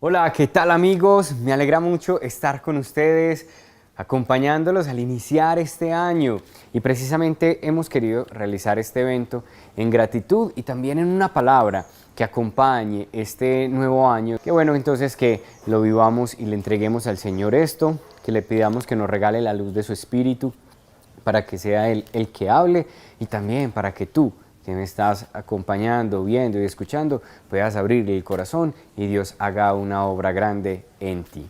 Hola, ¿qué tal amigos? Me alegra mucho estar con ustedes, acompañándolos al iniciar este año. Y precisamente hemos querido realizar este evento en gratitud y también en una palabra que acompañe este nuevo año. Qué bueno entonces que lo vivamos y le entreguemos al Señor esto, que le pidamos que nos regale la luz de su Espíritu para que sea Él el que hable y también para que tú, que me estás acompañando, viendo y escuchando, puedas abrir el corazón y Dios haga una obra grande en ti.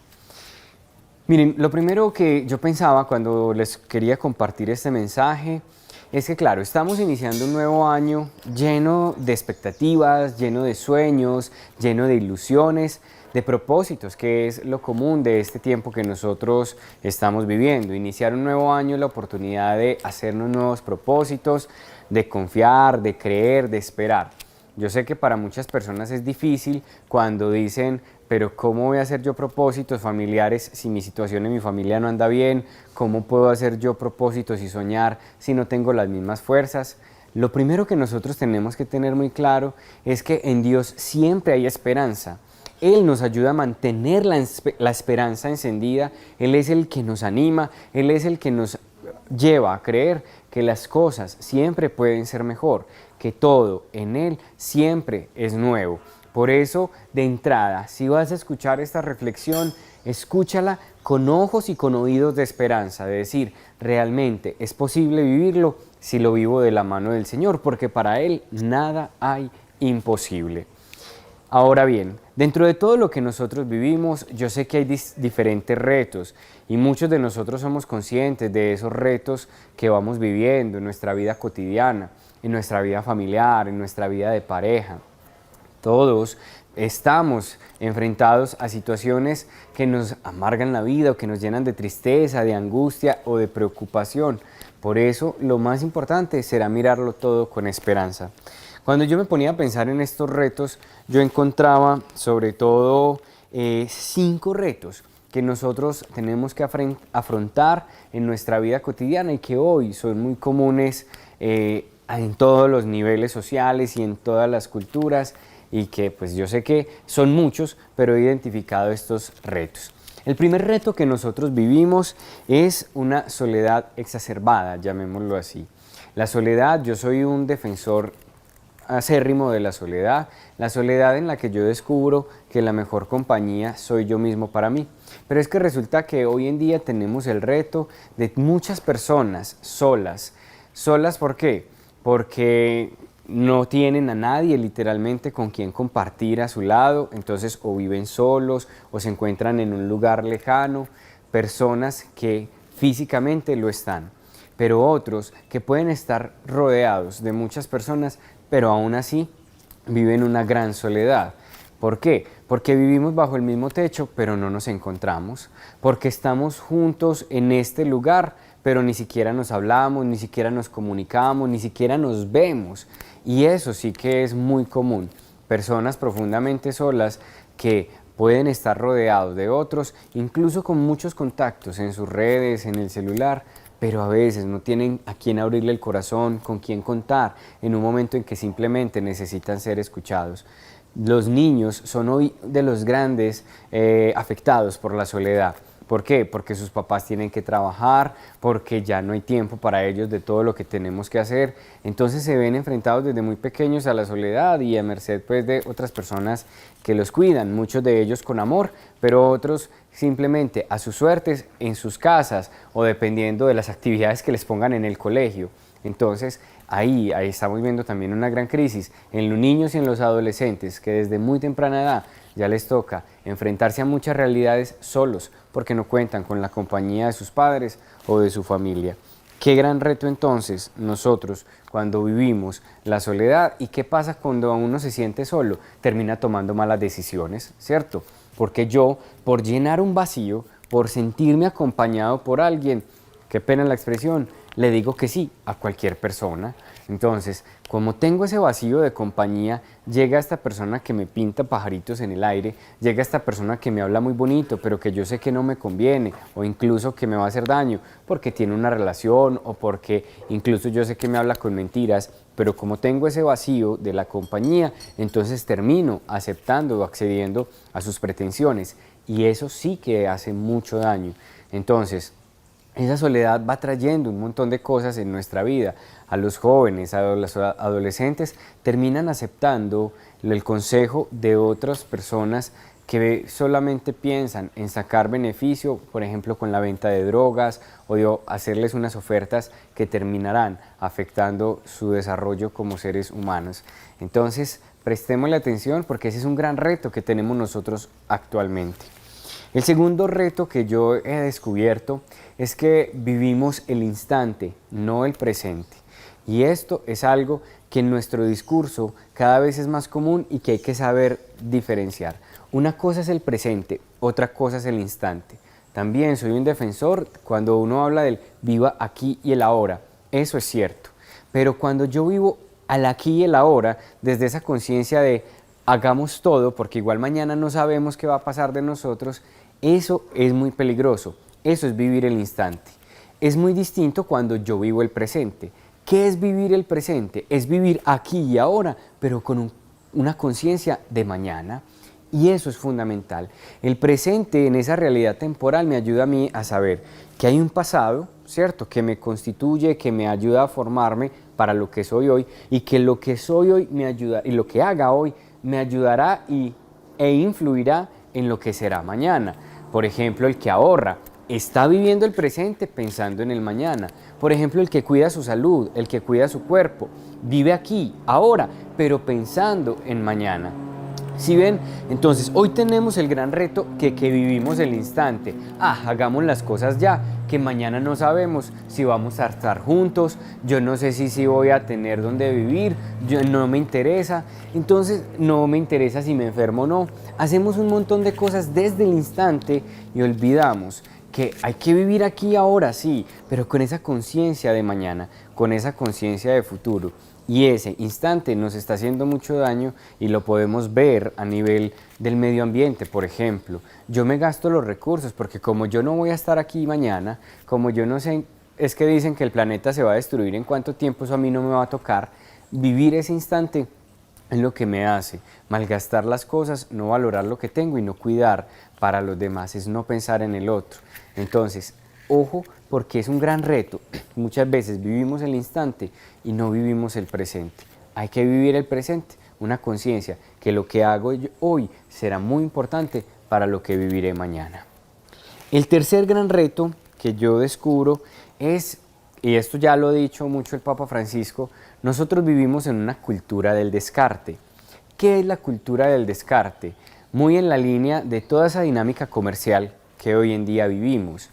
Miren, lo primero que yo pensaba cuando les quería compartir este mensaje es que, claro, estamos iniciando un nuevo año lleno de expectativas, lleno de sueños, lleno de ilusiones, de propósitos, que es lo común de este tiempo que nosotros estamos viviendo. Iniciar un nuevo año es la oportunidad de hacernos nuevos propósitos, de confiar, de creer, de esperar. Yo sé que para muchas personas es difícil cuando dicen, pero ¿cómo voy a hacer yo propósitos familiares si mi situación en mi familia no anda bien? ¿Cómo puedo hacer yo propósitos y soñar si no tengo las mismas fuerzas? Lo primero que nosotros tenemos que tener muy claro es que en Dios siempre hay esperanza. Él nos ayuda a mantener la esperanza encendida, Él es el que nos anima, Él es el que nos lleva a creer que las cosas siempre pueden ser mejor, que todo en Él siempre es nuevo. Por eso, de entrada, si vas a escuchar esta reflexión, escúchala con ojos y con oídos de esperanza, de decir, realmente es posible vivirlo si lo vivo de la mano del Señor, porque para Él nada hay imposible. Ahora bien, dentro de todo lo que nosotros vivimos, yo sé que hay diferentes retos y muchos de nosotros somos conscientes de esos retos que vamos viviendo en nuestra vida cotidiana, en nuestra vida familiar, en nuestra vida de pareja. Todos estamos enfrentados a situaciones que nos amargan la vida o que nos llenan de tristeza, de angustia o de preocupación. Por eso, lo más importante será mirarlo todo con esperanza. Cuando yo me ponía a pensar en estos retos, yo encontraba sobre todo 5 retos que nosotros tenemos que afrontar en nuestra vida cotidiana y que hoy son muy comunes en todos los niveles sociales y en todas las culturas y que pues yo sé que son muchos, pero he identificado estos retos. El primer reto que nosotros vivimos es una soledad exacerbada, llamémoslo así. La soledad, yo soy un defensor acérrimo de la soledad en la que yo descubro que la mejor compañía soy yo mismo para mí. Pero es que resulta que hoy en día tenemos el reto de muchas personas solas. ¿Solas por qué? Porque no tienen a nadie literalmente con quien compartir a su lado, entonces o viven solos o se encuentran en un lugar lejano, personas que físicamente lo están, pero otros que pueden estar rodeados de muchas personas, pero aún así viven una gran soledad. ¿Por qué? Porque vivimos bajo el mismo techo, pero no nos encontramos, porque estamos juntos en este lugar, pero ni siquiera nos hablamos, ni siquiera nos comunicamos, ni siquiera nos vemos. Y eso sí que es muy común. Personas profundamente solas que pueden estar rodeados de otros, incluso con muchos contactos en sus redes, en el celular, pero a veces no tienen a quién abrirle el corazón, con quién contar, en un momento en que simplemente necesitan ser escuchados. Los niños son hoy de los grandes afectados por la soledad. ¿Por qué? Porque sus papás tienen que trabajar, porque ya no hay tiempo para ellos de todo lo que tenemos que hacer. Entonces se ven enfrentados desde muy pequeños a la soledad y a merced pues, de otras personas que los cuidan, muchos de ellos con amor, pero otros simplemente a sus suertes en sus casas o dependiendo de las actividades que les pongan en el colegio. Entonces ahí estamos viendo también una gran crisis en los niños y en los adolescentes que desde muy temprana edad ya les toca enfrentarse a muchas realidades solos porque no cuentan con la compañía de sus padres o de su familia. Qué gran reto entonces nosotros cuando vivimos la soledad y qué pasa cuando uno se siente solo, termina tomando malas decisiones, ¿cierto? Porque yo, por llenar un vacío, por sentirme acompañado por alguien, qué pena la expresión, le digo que sí a cualquier persona. Entonces, como tengo ese vacío de compañía, llega esta persona que me pinta pajaritos en el aire, llega esta persona que me habla muy bonito, pero que yo sé que no me conviene, o incluso que me va a hacer daño, porque tiene una relación, o porque incluso yo sé que me habla con mentiras, pero como tengo ese vacío de la compañía, entonces termino aceptando o accediendo a sus pretensiones, y eso sí que hace mucho daño. Entonces, esa soledad va trayendo un montón de cosas en nuestra vida. A los jóvenes, a los adolescentes, terminan aceptando el consejo de otras personas que solamente piensan en sacar beneficio, por ejemplo, con la venta de drogas o de hacerles unas ofertas que terminarán afectando su desarrollo como seres humanos. Entonces, prestémosle atención porque ese es un gran reto que tenemos nosotros actualmente. El segundo reto que yo he descubierto es que vivimos el instante, no el presente. Y esto es algo que en nuestro discurso cada vez es más común y que hay que saber diferenciar. Una cosa es el presente, otra cosa es el instante. También soy un defensor cuando uno habla del viva aquí y el ahora. Eso es cierto. Pero cuando yo vivo al aquí y el ahora, desde esa conciencia de hagamos todo, porque igual mañana no sabemos qué va a pasar de nosotros, eso es muy peligroso, eso es vivir el instante. Es muy distinto cuando yo vivo el presente. ¿Qué es vivir el presente? Es vivir aquí y ahora, pero con una conciencia de mañana. Y eso es fundamental. El presente en esa realidad temporal me ayuda a mí a saber que hay un pasado, ¿cierto? Que me constituye, que me ayuda a formarme para lo que soy hoy y que lo que soy hoy me ayuda y lo que haga hoy me ayudará e influirá en lo que será mañana. Por ejemplo, el que ahorra está viviendo el presente pensando en el mañana. Por ejemplo, el que cuida su salud, el que cuida su cuerpo, vive aquí, ahora, pero pensando en mañana. ¿Sí ven? Entonces, hoy tenemos el gran reto que vivimos el instante. Hagamos las cosas ya, que mañana no sabemos si vamos a estar juntos, yo no sé si voy a tener dónde vivir, no me interesa, entonces no me interesa si me enfermo o no. Hacemos un montón de cosas desde el instante y olvidamos que hay que vivir aquí ahora, sí, pero con esa conciencia de mañana, con esa conciencia de futuro. Y ese instante nos está haciendo mucho daño y lo podemos ver a nivel del medio ambiente, por ejemplo. Yo me gasto los recursos porque como yo no voy a estar aquí mañana, como yo no sé, es que dicen que el planeta se va a destruir en cuánto tiempo, eso a mí no me va a tocar. Vivir ese instante es lo que me hace malgastar las cosas, no valorar lo que tengo y no cuidar para los demás, es no pensar en el otro. Entonces, ojo, porque es un gran reto. Muchas veces vivimos el instante y no vivimos el presente. Hay que vivir el presente, una conciencia que lo que hago hoy será muy importante para lo que viviré mañana. El tercer gran reto que yo descubro es, y esto ya lo ha dicho mucho el Papa Francisco, nosotros vivimos en una cultura del descarte. ¿Qué es la cultura del descarte? Muy en la línea de toda esa dinámica comercial que hoy en día vivimos.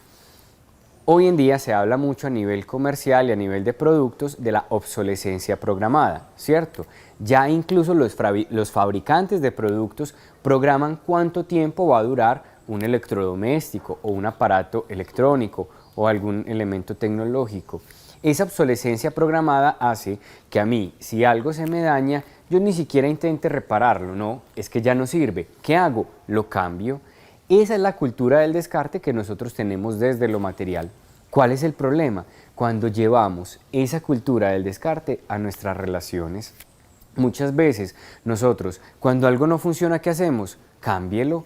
Hoy en día se habla mucho a nivel comercial y a nivel de productos de la obsolescencia programada, ¿cierto? Ya incluso los fabricantes de productos programan cuánto tiempo va a durar un electrodoméstico o un aparato electrónico o algún elemento tecnológico. Esa obsolescencia programada hace que a mí, si algo se me daña, yo ni siquiera intente repararlo, no, es que ya no sirve. ¿Qué hago? Lo cambio. Esa es la cultura del descarte que nosotros tenemos desde lo material. ¿Cuál es el problema? Cuando llevamos esa cultura del descarte a nuestras relaciones. Muchas veces nosotros, cuando algo no funciona, ¿qué hacemos? Cámbielo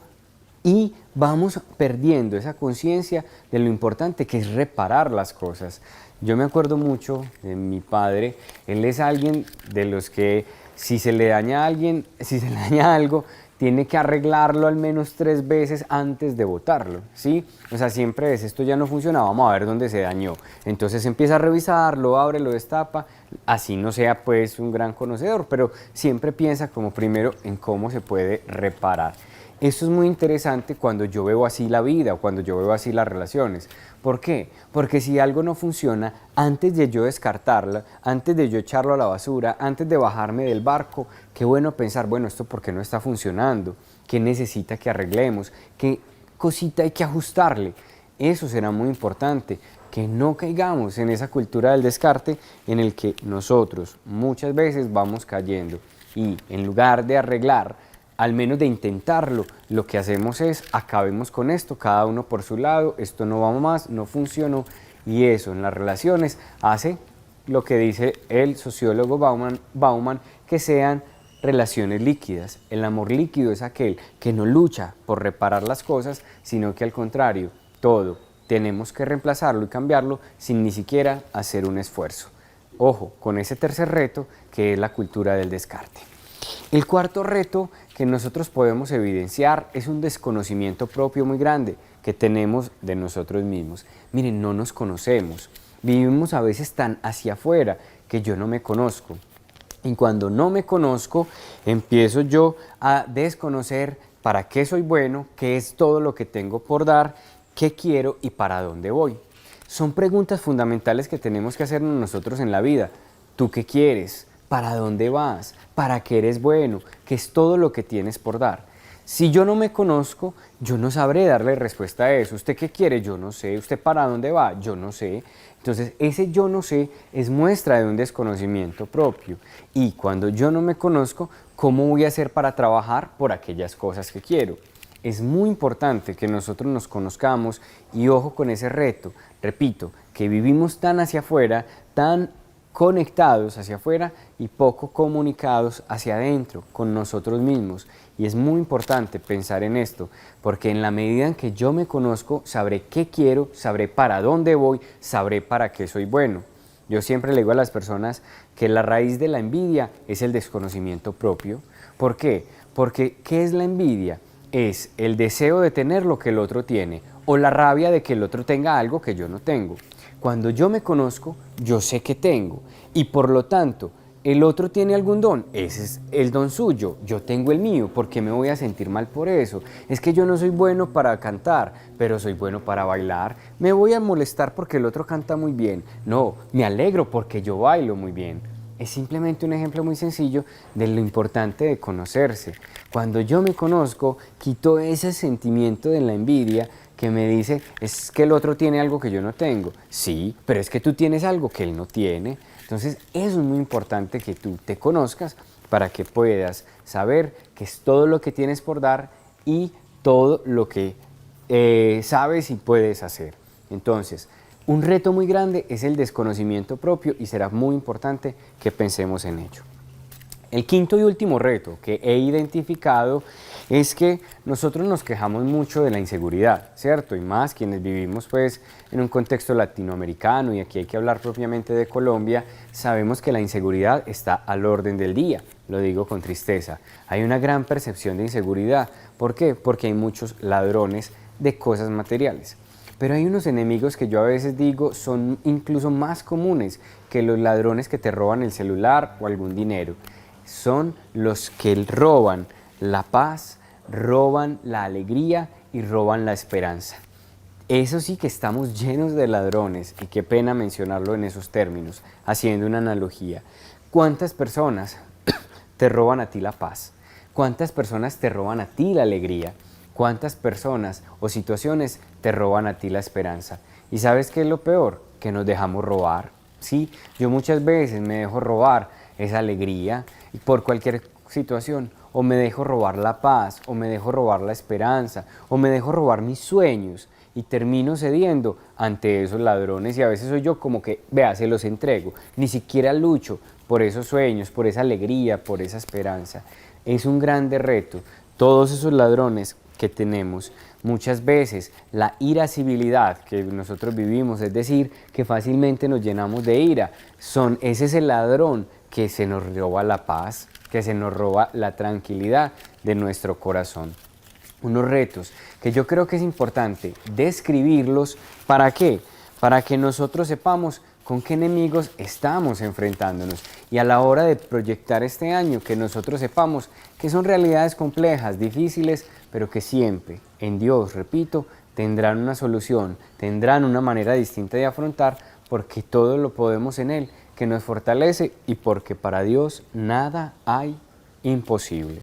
y vamos perdiendo esa conciencia de lo importante que es reparar las cosas. Yo me acuerdo mucho de mi padre, él es alguien de los que si se le daña a alguien, si se le daña algo, tiene que arreglarlo al menos 3 veces antes de botarlo, ¿sí? O sea, siempre es, esto ya no funciona, vamos a ver dónde se dañó. Entonces empieza a revisar, lo abre, lo destapa, así no sea pues un gran conocedor, pero siempre piensa como primero en cómo se puede reparar. Esto es muy interesante cuando yo veo así la vida o cuando yo veo así las relaciones. ¿Por qué? Porque si algo no funciona, antes de yo descartarla, antes de yo echarlo a la basura, antes de bajarme del barco, qué bueno pensar, bueno, ¿esto por qué no está funcionando? ¿Qué necesita que arreglemos? ¿Qué cosita hay que ajustarle? Eso será muy importante, que no caigamos en esa cultura del descarte en el que nosotros muchas veces vamos cayendo y en lugar de arreglar, al menos de intentarlo, lo que hacemos es acabemos con esto, cada uno por su lado, esto no va más, no funcionó, y eso en las relaciones hace lo que dice el sociólogo Bauman, que sean relaciones líquidas. El amor líquido es aquel que no lucha por reparar las cosas, sino que al contrario, todo tenemos que reemplazarlo y cambiarlo sin ni siquiera hacer un esfuerzo. Ojo con ese tercer reto, que es la cultura del descarte. El cuarto reto que nosotros podemos evidenciar es un desconocimiento propio muy grande que tenemos de nosotros mismos. Miren, no nos conocemos. Vivimos a veces tan hacia afuera que yo no me conozco. Y cuando no me conozco, empiezo yo a desconocer para qué soy bueno, qué es todo lo que tengo por dar, qué quiero y para dónde voy. Son preguntas fundamentales que tenemos que hacernos nosotros en la vida. ¿Tú qué quieres? ¿Para dónde vas? ¿Para qué eres bueno? ¿Qué es todo lo que tienes por dar? Si yo no me conozco, yo no sabré darle respuesta a eso. ¿Usted qué quiere? Yo no sé. ¿Usted para dónde va? Yo no sé. Entonces, ese yo no sé es muestra de un desconocimiento propio. Y cuando yo no me conozco, ¿cómo voy a hacer para trabajar por aquellas cosas que quiero? Es muy importante que nosotros nos conozcamos y ojo con ese reto. Repito, que vivimos tan hacia afuera, tan conectados hacia afuera y poco comunicados hacia adentro con nosotros mismos. Y es muy importante pensar en esto, porque en la medida en que yo me conozco, sabré qué quiero, sabré para dónde voy, sabré para qué soy bueno. Yo siempre le digo a las personas que la raíz de la envidia es el desconocimiento propio. ¿Por qué? Porque ¿qué es la envidia? Es el deseo de tener lo que el otro tiene o la rabia de que el otro tenga algo que yo no tengo. Cuando yo me conozco, yo sé que tengo y por lo tanto, el otro tiene algún don, ese es el don suyo, yo tengo el mío, ¿por qué me voy a sentir mal por eso? Es que yo no soy bueno para cantar, pero soy bueno para bailar, me voy a molestar porque el otro canta muy bien, no, me alegro porque yo bailo muy bien. Es simplemente un ejemplo muy sencillo de lo importante de conocerse. Cuando yo me conozco, quito ese sentimiento de la envidia que me dice, es que el otro tiene algo que yo no tengo. Sí, pero es que tú tienes algo que él no tiene. Entonces, eso es muy importante que tú te conozcas para que puedas saber que es todo lo que tienes por dar y todo lo que sabes y puedes hacer. Entonces, un reto muy grande es el desconocimiento propio y será muy importante que pensemos en ello. El quinto y último reto que he identificado es que nosotros nos quejamos mucho de la inseguridad, ¿cierto? Y más quienes vivimos pues en un contexto latinoamericano, y aquí hay que hablar propiamente de Colombia, sabemos que la inseguridad está al orden del día, lo digo con tristeza. Hay una gran percepción de inseguridad. ¿Por qué? Porque hay muchos ladrones de cosas materiales. Pero hay unos enemigos que yo a veces digo son incluso más comunes que los ladrones que te roban el celular o algún dinero. Son los que roban la paz, roban la alegría y roban la esperanza. Eso sí que estamos llenos de ladrones, y qué pena mencionarlo en esos términos, haciendo una analogía. ¿Cuántas personas te roban a ti la paz? ¿Cuántas personas te roban a ti la alegría? ¿Cuántas personas o situaciones te roban a ti la esperanza? ¿Y sabes qué es lo peor? Que nos dejamos robar. Sí, yo muchas veces me dejo robar esa alegría por cualquier situación, o me dejo robar la paz, o me dejo robar la esperanza, o me dejo robar mis sueños y termino cediendo ante esos ladrones, y a veces soy yo como que, vea, se los entrego, ni siquiera lucho por esos sueños, por esa alegría, por esa esperanza. Es un grande reto. Todos esos ladrones que tenemos, muchas veces la irascibilidad que nosotros vivimos, es decir, que fácilmente nos llenamos de ira, ese es el ladrón que se nos roba la paz, que se nos roba la tranquilidad de nuestro corazón. Unos retos que yo creo que es importante describirlos. ¿Para qué? Para que nosotros sepamos con qué enemigos estamos enfrentándonos, y a la hora de proyectar este año, que nosotros sepamos que son realidades complejas, difíciles, pero que siempre en Dios, repito, tendrán una solución, tendrán una manera distinta de afrontar, porque todo lo podemos en Él, que nos fortalece, y porque para Dios nada hay imposible.